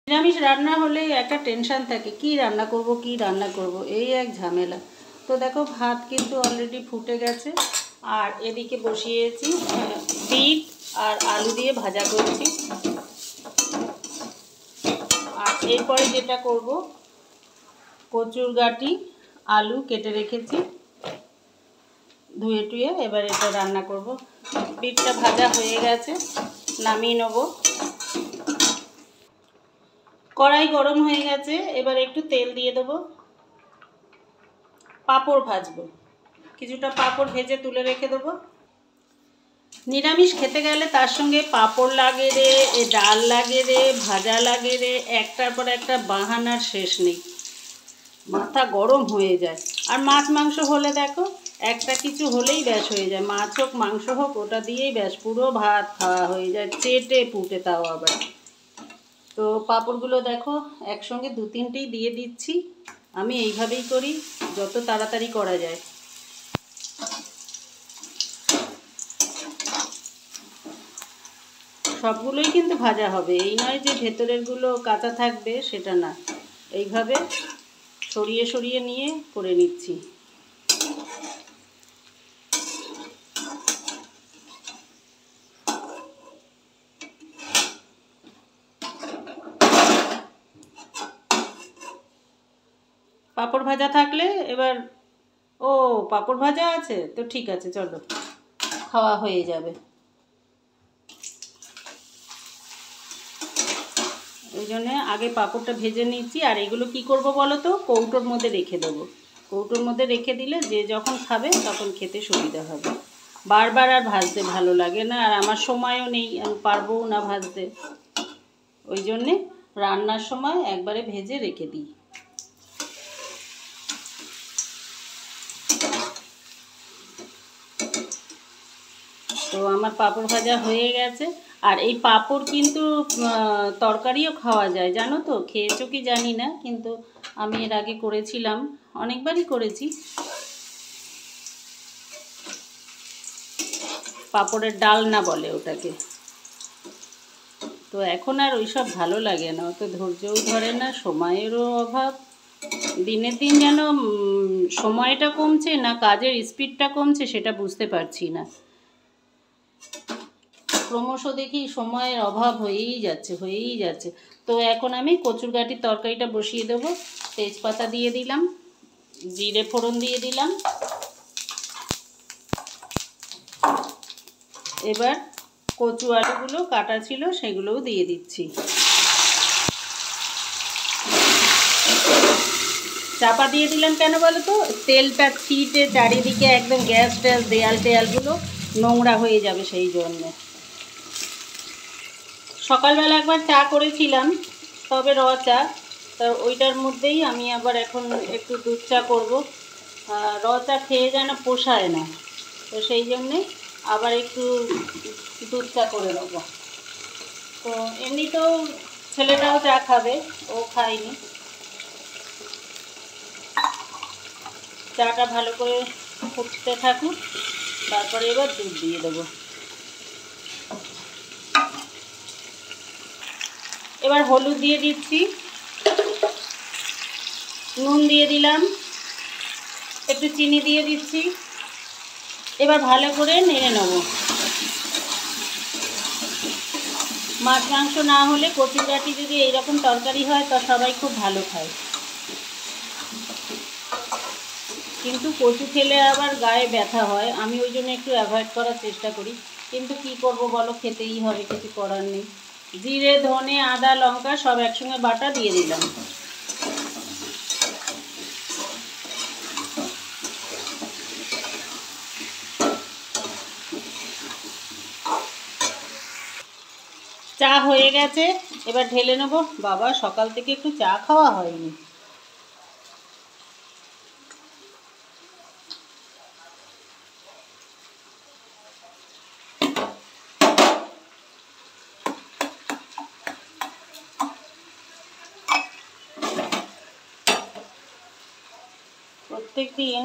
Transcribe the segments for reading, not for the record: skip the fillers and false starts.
নিরামিষ রান্না হলে একটা টেনশন থাকে, কি রান্না করব এই এক ঝামেলা। তো দেখো ভাত কিন্তু অলরেডি ফুটে গেছে, আর এদিকে বসিয়েছি বিট আর আলু দিয়ে ভাজা করছি। আর এরপরে যেটা করব, কচুর গাঁটি আলু কেটে রেখেছি ধুয়ে টুয়ে, এবার এটা রান্না করব। বিটটা ভাজা হয়ে গেছে, নামিয়ে নেব। কড়াই গরম হয়ে গেছে, এবার একটু তেল দিয়ে দেবো। পাঁপড় ভাজবো, কিছুটা পাঁপড় ভেজে তুলে রেখে দেবো। নিরামিষ খেতে গেলে তার সঙ্গে পাঁপড় লাগে রে, ডাল লাগে রে, ভাজা লাগে রে, একটার পর একটা বাহানার শেষ নেই, মাথা গরম হয়ে যায়। আর মাছ মাংস হলে দেখো একটা কিছু হলেই ব্যাস হয়ে যায়, মাছ হোক মাংস হোক ওটা দিয়েই ব্যাস পুরো ভাত খাওয়া হয়ে যায়, চেটে পুটে, তাও আবার। তো পাঁপড়গুলো দেখো একসঙ্গে দু তিনটেই দিয়ে দিচ্ছি। আমি এইভাবেই করি, যত তাড়াতাড়ি করা যায়। সবগুলোই কিন্তু ভাজা হবে, এই নয় যে ভেতরেরগুলো কাঁচা থাকবে, সেটা না। এইভাবে সরিয়ে সরিয়ে নিয়ে করে নিচ্ছি। পাঁপড় ভাজা থাকলে এবার, ও পাঁপড় ভাজা আছে তো ঠিক আছে, চলো খাওয়া হয়ে যাবে। ওই জন্যে আগে পাঁপড়টা ভেজে নিচ্ছি। আর এগুলো কি করব বলো তো, কৌটোর মধ্যে রেখে দেবো। কৌটোর মধ্যে রেখে দিলে যে যখন খাবে তখন খেতে সুবিধা হবে। বারবার আর ভাজতে ভালো লাগে না, আর আমার সময়ও নেই, আমি পারবও না ভাজতে। ওই জন্যে রান্নার সময় একবারে ভেজে রেখে দিই। তো আমার পাঁপড় ভাজা হয়ে গেছে। আর এই পাঁপড় কিন্তু তরকারিও খাওয়া যায়, জানো তো, খেয়েছো কি জানি না, কিন্তু আমি এর আগে করেছিলাম, অনেকবারই করেছি। পাঁপড়ের ডালনা বলে ওটাকে। তো এখন আর ওইসব ভালো লাগে না, অত ধৈর্যও ধরে না, সময়েরও অভাব। দিনের দিন যেন সময়টা কমছে না কাজের স্পিডটা কমছে সেটা বুঝতে পারছি না। ক্রমশ দেখি সময়ের অভাব হয়েই যাচ্ছে। তো এখন আমি কচুর গাঁটির তরকারিটা বসিয়ে দেবো। তেজপাতা দিয়ে দিলাম, জিরে ফোড়ন দিয়ে দিলাম। এবার কচু আলুগুলো কাটা ছিল সেগুলোও দিয়ে দিচ্ছি। চাপা দিয়ে দিলাম কেন বলো তো, তেলটা ছিটে চারিদিকে একদম গ্যাস ট্যাস দেয়াল টেয়ালগুলো নোংরা হয়ে যাবে, সেই জন্যে। সকালবেলা একবার চা করেছিলাম, তবে র চা, তা ওইটার মধ্যেই আমি আবার এখন একটু দুধ চা করবো। র চা খেয়ে যেন পোষায় না, তো সেই জন্যে আবার একটু দুধ চা করে নেবো। তো এমনিতেও ছেলেটাও চা খাবে, ও খায়নি। চাটা ভালো করে ফুটতে থাকুক, তারপরে এবার দুধ দিয়ে দেবো। এবার হলুদ দিয়ে দিচ্ছি, নুন দিয়ে দিলাম, একটু চিনি দিয়ে দিচ্ছি। এবার ভালো করে নেড়ে নেব। মাছ মাংস না হলে কচুর গাঁটি যদি এইরকম তরকারি হয় তা সবাই খুব ভালো খায়, কিন্তু কচু খেলে আবার গায়ে ব্যথা হয়, আমি ওই জন্য একটু অ্যাভয়েড করার চেষ্টা করি। কিন্তু কি করব বলো, খেতেই হবে, কিছু করার নেই। জিরে ধনে আদা লঙ্কা সব একসঙ্গে বাটা দিয়ে দিলাম। চা হয়ে গেছে, এবার ঢেলে নেব। বাবা, সকাল থেকে একটু চা খাওয়া হয়নি। প্রত্যেক দিন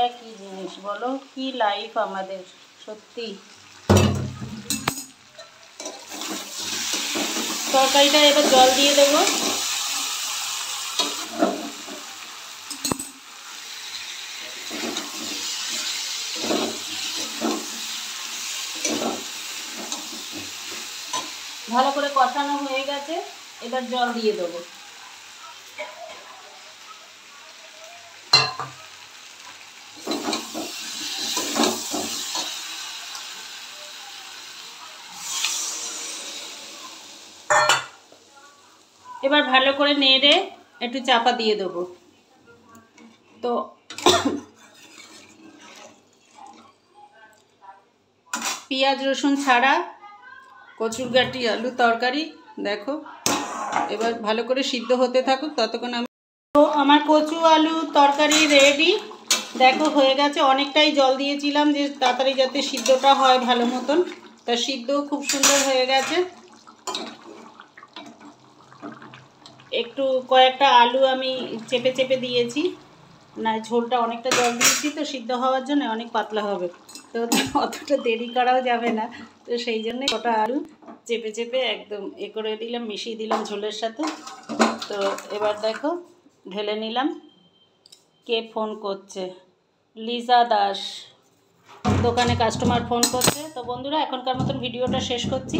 একই জিনিস, বলো কি লাইফ আমাদের, সত্যি। তরকারিটা এবার জল দিয়ে দেবো। ভালো করে কষানো হয়ে গেছে, এবার জল দিয়ে দেবো। এবার ভালো করে নেড়ে একটু চাপা দিয়ে দেবো। তো পেঁয়াজ রসুন ছাড়া কচুরগাটি আলু তরকারি দেখো, এবার ভালো করে সিদ্ধ হতে থাকুক ততক্ষণ আমি। তো আমার কচু আলু তরকারি রেডি, দেখো হয়ে গেছে। অনেকটাই জল দিয়েছিলাম যে তাড়াতাড়ি যাতে সিদ্ধটা হয় ভালো মতন, তা সিদ্ধও খুব সুন্দর হয়ে গেছে। একটু কয়েকটা আলু আমি চেপে চেপে দিয়েছি, না ঝোলটা অনেকটা জল দিয়েছি তো সিদ্ধ হওয়ার জন্য অনেক পাতলা হবে, তো অতটা দেরি করাও যাবে না, তো সেই জন্যে কটা আলু চেপে চেপে একদম করে দিলাম, মিশিয়ে দিলাম ঝোলের সাথে। তো এবার দেখো ঢেলে নিলাম। কে ফোন করছে? লিজা দাস, দোকানে কাস্টমার ফোন করছে। তো বন্ধুরা এখনকার মতন ভিডিওটা শেষ করছি,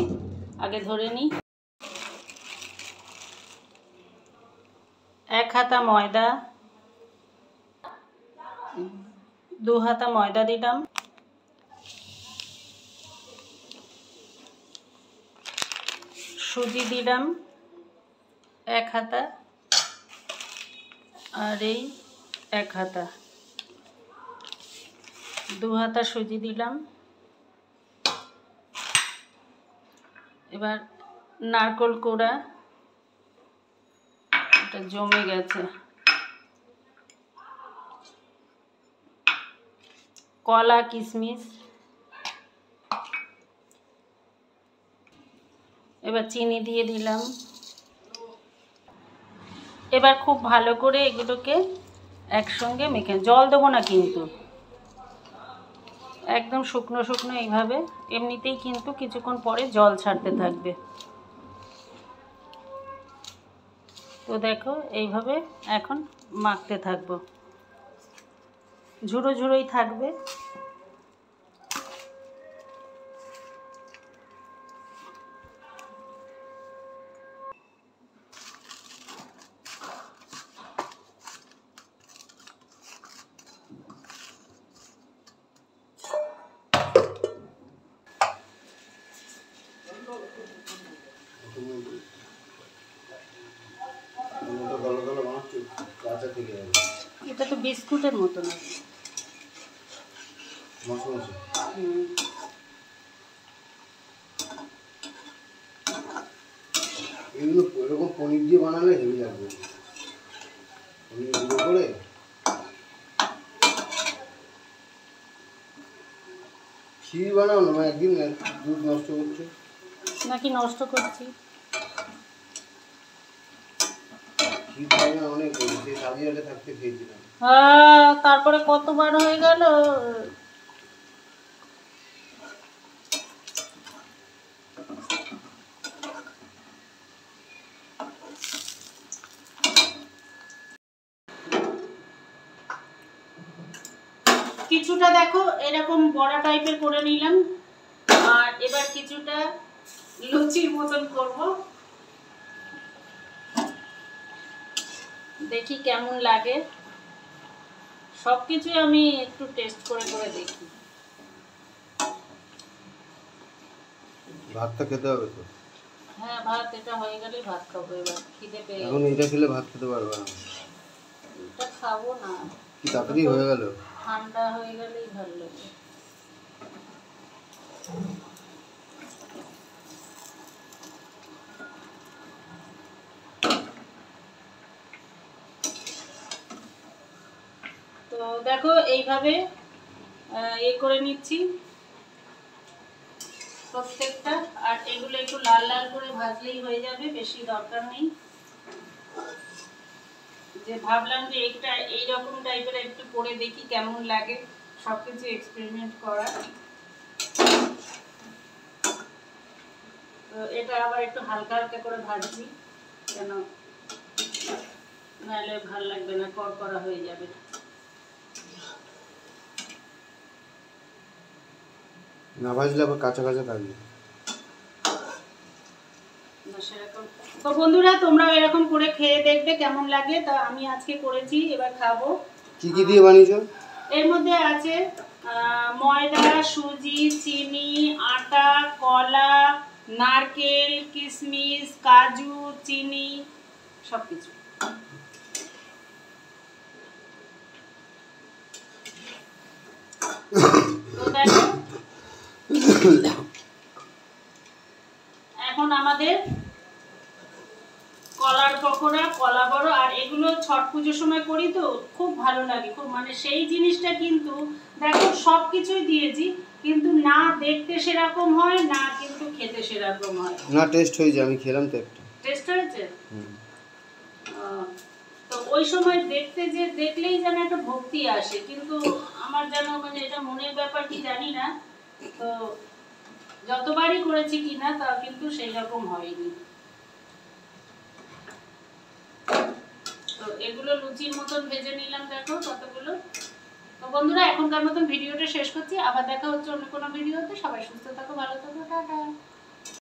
আগে ধরে নিই। 1 হাতা ময়দা, 2 হাতা ময়দা দিলাম, সুজি দিলাম 1 হাতা, আর এই 1 হাতা, 2 হাতা সুজি দিলাম। এবার নারকেল কোড়া, এটা জমে গেছে, কলা কিশমিশ, এবার চিনি দিয়ে দিলাম। এবার খুব ভালো করে এগুলোকে একসঙ্গে মেখে, জল দেবো না কিন্তু, একদম শুকনো শুকনো এইভাবে, এমনিতেই কিন্তু কিছুক্ষণ পরে জল ছাড়তে থাকবে। তো দেখো এইভাবে এখন মাখতে থাকবো, ঝুড়ো ঝুড়োই থাকবে। এটা তো বিস্কুটের মতো না, এগুলো এরকম পনির দিয়ে বানালে হেভি লাগবে। পনির গুঁড়ো করে ক্ষীর বানাও না, একদিন দুধ নষ্ট করছে নাকি নষ্ট করছি। ক্ষীর খাই না অনেক, সেই সাজিয়াটা থাকতে খেয়েছিলাম। হ্যাঁ তারপরে কতবার হয়ে গেল। কিছুটা দেখো এরকম বড়া টাইপের করে নিলাম, আর এবার কিছুটা লুচির মতন করব, দেখি কেমন লাগে। সবকিছু আমি একটু টেস্ট করে করে দেখি। ভাতটা খেতে হবে তো। হ্যাঁ ভাত, এটা হয়ে গেলে ভাত খাবো, এবার খিদে পেয়ে এখন এটা খেলে ভাত খেতে পারবে না। এটা খাবো না, কি তাড়াতাড়ি হয়ে গেল। ঠান্ডা হয়ে গেলেই ভালো লাগে। তো দেখো এইভাবে করে নিচ্ছি প্রত্যেকটা, আর এগুলো একটু লাল লাল করে ভাজলেই হয়ে যাবে, বেশি দরকার নেই। যে ভাবলাম যে এইটা এইরকম টাইপের একটু করে দেখি কেমন লাগে, সবকিছু এক্সপেরিমেন্ট করা। তো এটা আবার একটু হালকা হালকা করে ভাজছি, কেন নাহলে ভাল লাগবে না, কড়কড়া হয়ে যাবে। না ভাজলে আবার কাঁচা কাঁচা থাকবে। সেরকম তো বন্ধুরা তোমরাও এরকম করে খেয়ে দেখবে কেমন লাগে। তা আমি আজকে করেছি, এবার খাবো। কি কি দিয়ে বানিয়েছো? এর মধ্যে আছে ময়দা, সুজি, চিনি, আটা, কলা, নারকেল, কিশমিশ, কাজু, চিনি, সবকিছু। তো দেখো এখন আমাদের কলার পকোড়া, কলা বড়, আর এগুলো ছট পুজোর সময় করি তো খুব ভালো লাগে, খুব মানে সেই জিনিসটা কিন্তু দেখো সব কিছুই দিয়েছি, কিন্তু না দেখতে সেরকম হয়, না কিন্তু খেতে সেরকম হয়। না টেস্ট হয়েছে, আমি খেলাম তো একটা। টেস্ট হয়েছে? তো ওই সময় দেখতে যে দেখলেই যেন একটা ভক্তি আসে, কিন্তু আমার যেন মানে এটা মনের ব্যাপার কি জানি না, তো যতবারই করেছি কিনা তা কিন্তু সেই রকম হয়নি। তো এগুলো লুচির মতন ভেজে নিলাম, দেখো কতগুলো। তো বন্ধুরা এখনকার মতন ভিডিওটা শেষ করছি, আবার দেখা হচ্ছে অন্য কোনো ভিডিওতে। সবাই সুস্থ থাকো, ভালো থাকো, টাটা।